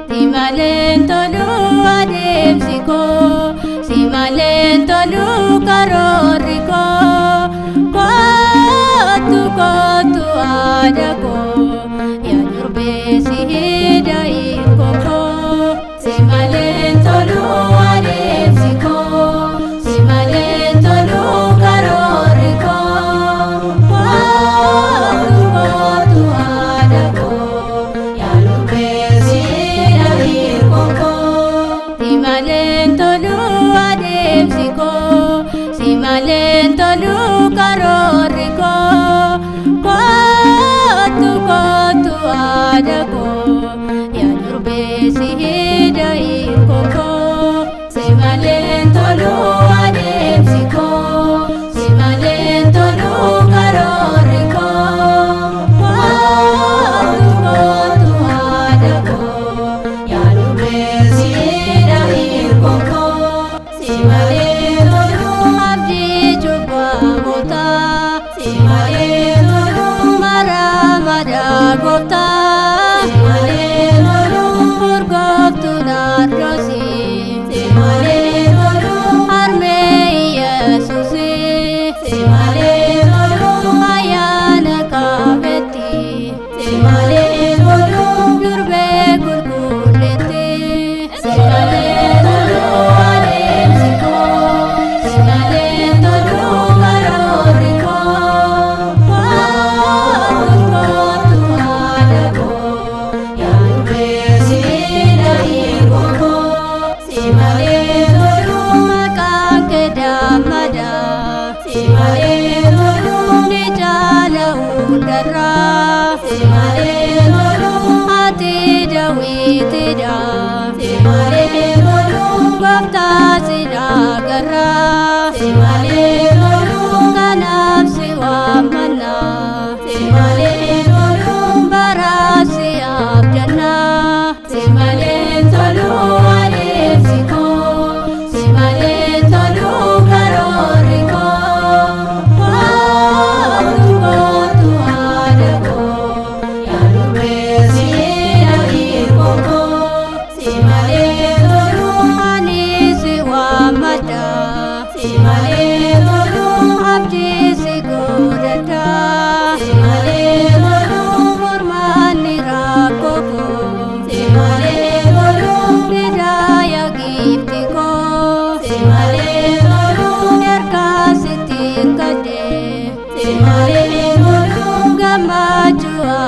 Simalen tolu ademsi ko, simalen tolu karori ko, kotu ada ko, ya nyurbe si hidai ko. Simalen tolu ademsi ko, simalen tolu karori ko, kotu ada ko, ya nyurbe si Simalen tolu ademsi ko, simalen tolu karori ko, kotu ada ko, ya nyurbe si hidai ko. Simalen tolu ademsi ko, simalen tolu karori ko, kotu ada ko, ya nyurbe si Simalen tolu abdi coba kota, simalen tolu maramada kota, simalen tolu urgop tunar dosi, simalen tolu arme Yesusi, simalen tolu ayana kabeti, simalen tolu nyurbe kulkuleti, simalen tolu Simalen tolu ni jala undara, simalen tolu hati dawi tidak, simalen tolu bapta sidagara, simalen tolu kanap siwa mana, simalen tolu barasi abdana, simalen tolu ademsi ko, simalen tolu karori ko. Simalen tolu abdi sigurata, simalen tolu murmani rakoko, simalen tolu hidaya giftiko, simalen tolu erkasiti kade, simalen tolu gamajua